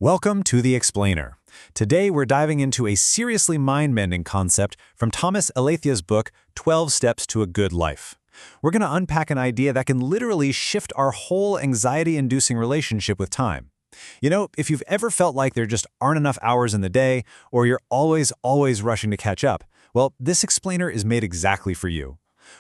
Welcome to The Explainer. Today we're diving into a seriously mind-bending concept from Thomas Alethea's book, 12 Steps to a Good Life. We're going to unpack an idea that can literally shift our whole anxiety-inducing relationship with time. You know, if you've ever felt like there just aren't enough hours in the day, or you're always rushing to catch up, well, this explainer is made exactly for you.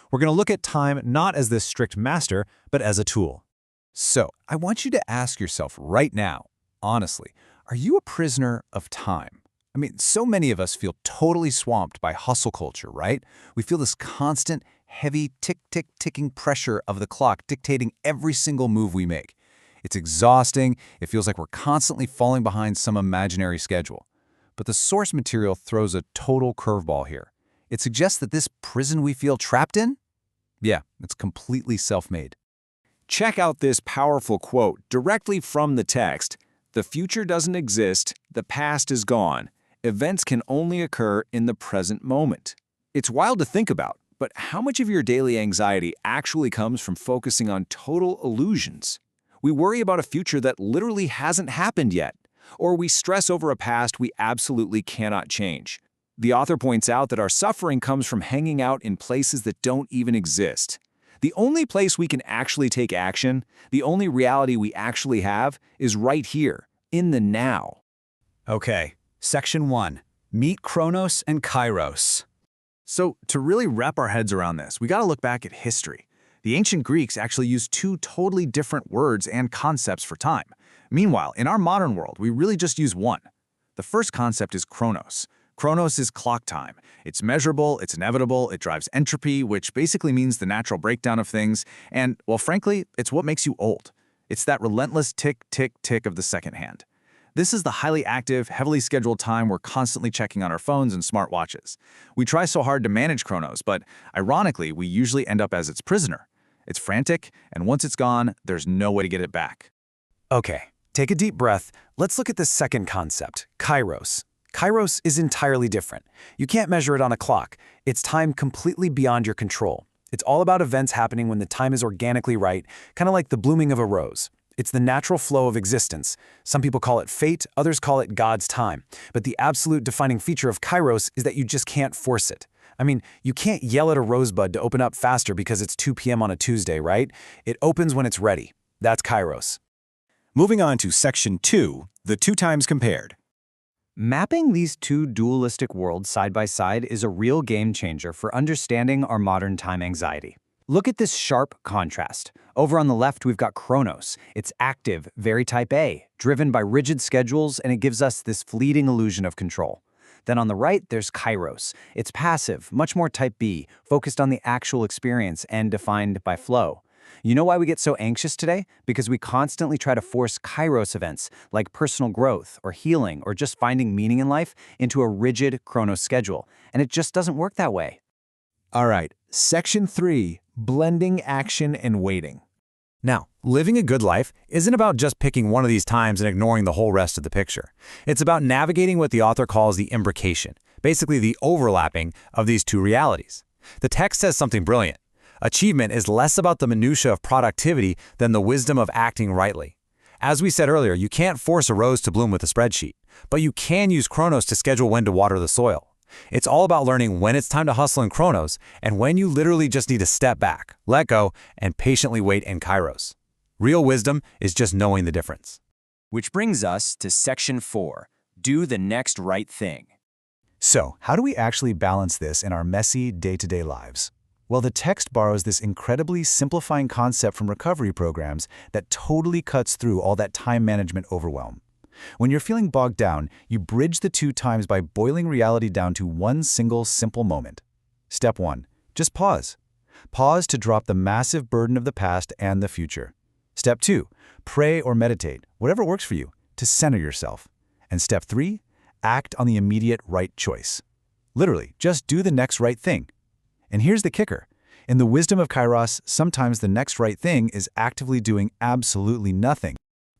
We're going to look at time not as this strict master, but as a tool. So, I want you to ask yourself right now, honestly, are you a prisoner of time? I mean, so many of us feel totally swamped by hustle culture, right? We feel this constant, heavy, ticking pressure of the clock dictating every single move we make. It's exhausting. It feels like we're constantly falling behind some imaginary schedule. But the source material throws a total curveball here. It suggests that this prison we feel trapped in? Yeah, it's completely self-made. Check out this powerful quote directly from the text. The future doesn't exist, the past is gone. Events can only occur in the present moment. It's wild to think about, but how much of your daily anxiety actually comes from focusing on total illusions? We worry about a future that literally hasn't happened yet, or we stress over a past we absolutely cannot change. The author points out that our suffering comes from hanging out in places that don't even exist. The only place we can actually take action, the only reality we actually have, is right here, in the now. Okay, Section 1. Meet Chronos and Kairos. So, to really wrap our heads around this, we gotta look back at history. The ancient Greeks actually used two totally different words and concepts for time. Meanwhile, in our modern world, we really just use one. The first concept is Chronos. Chronos is clock time. It's measurable, it's inevitable, it drives entropy, which basically means the natural breakdown of things, and, well, frankly, it's what makes you old. It's that relentless tick, tick, tick of the second hand. This is the highly active, heavily scheduled time we're constantly checking on our phones and smartwatches. We try so hard to manage Chronos, but ironically, we usually end up as its prisoner. It's frantic, and once it's gone, there's no way to get it back. Okay, take a deep breath. Let's look at the second concept, Kairos. Kairos is entirely different. You can't measure it on a clock. It's time completely beyond your control. It's all about events happening when the time is organically right, kind of like the blooming of a rose. It's the natural flow of existence. Some people call it fate, others call it God's time. But the absolute defining feature of Kairos is that you just can't force it. I mean, you can't yell at a rosebud to open up faster because it's 2 p.m. on a Tuesday, right? It opens when it's ready. That's Kairos. Moving on to Section 2, the two times compared. Mapping these two dualistic worlds side by side is a real game changer for understanding our modern time anxiety. Look at this sharp contrast. Over on the left, we've got Chronos. It's active, very type A, driven by rigid schedules, and it gives us this fleeting illusion of control. Then on the right, there's Kairos. It's passive, much more type B, focused on the actual experience and defined by flow. You know why we get so anxious today? Because we constantly try to force Kairos events, like personal growth or healing or just finding meaning in life, into a rigid Chronos schedule. And it just doesn't work that way. All right, Section 3, blending action and waiting. Now, living a good life isn't about just picking one of these times and ignoring the whole rest of the picture. It's about navigating what the author calls the imbrication, basically the overlapping of these two realities. The text says something brilliant. Achievement is less about the minutia of productivity than the wisdom of acting rightly. As we said earlier, you can't force a rose to bloom with a spreadsheet, but you can use Chronos to schedule when to water the soil. It's all about learning when it's time to hustle in Chronos and when you literally just need to step back, let go, and patiently wait in Kairos. Real wisdom is just knowing the difference. Which brings us to Section 4, do the next right thing. So, how do we actually balance this in our messy, day-to-day lives? Well, the text borrows this incredibly simplifying concept from recovery programs that totally cuts through all that time management overwhelm. When you're feeling bogged down, you bridge the two times by boiling reality down to one single simple moment. Step 1. Just pause. Pause to drop the massive burden of the past and the future. Step 2. Pray or meditate, whatever works for you, to center yourself. And Step 3. Act on the immediate right choice. Literally, just do the next right thing. And here's the kicker. In the wisdom of Kairos, sometimes the next right thing is actively doing absolutely nothing.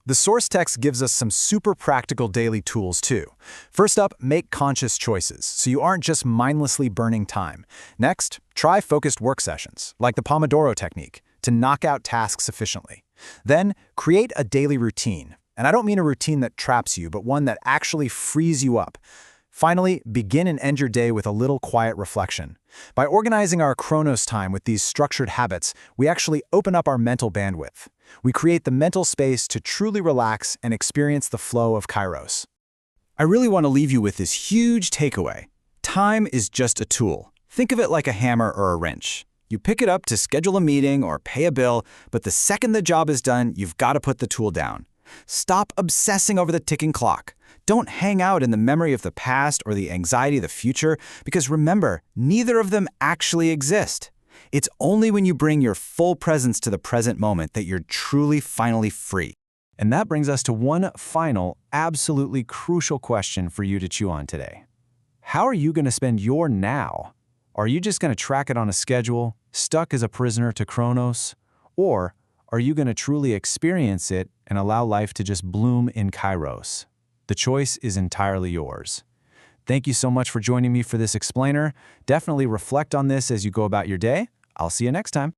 The source text gives us some super practical daily tools too. First up, make conscious choices, so you aren't just mindlessly burning time. Next, try focused work sessions, like the Pomodoro technique, to knock out tasks efficiently. Then, create a daily routine. And I don't mean a routine that traps you, but one that actually frees you up. Finally, begin and end your day with a little quiet reflection. By organizing our Chronos time with these structured habits, we actually open up our mental bandwidth. We create the mental space to truly relax and experience the flow of Kairos. I really want to leave you with this huge takeaway. Time is just a tool. Think of it like a hammer or a wrench. You pick it up to schedule a meeting or pay a bill, but the second the job is done, you've got to put the tool down. Stop obsessing over the ticking clock. Don't hang out in the memory of the past or the anxiety of the future, because remember, neither of them actually exist. It's only when you bring your full presence to the present moment that you're truly finally free. And that brings us to one final, absolutely crucial question for you to chew on today. How are you going to spend your now? Are you just going to track it on a schedule, stuck as a prisoner to Chronos? Or are you going to truly experience it and allow life to just bloom in Kairos? The choice is entirely yours. Thank you so much for joining me for this explainer. Definitely reflect on this as you go about your day. I'll see you next time.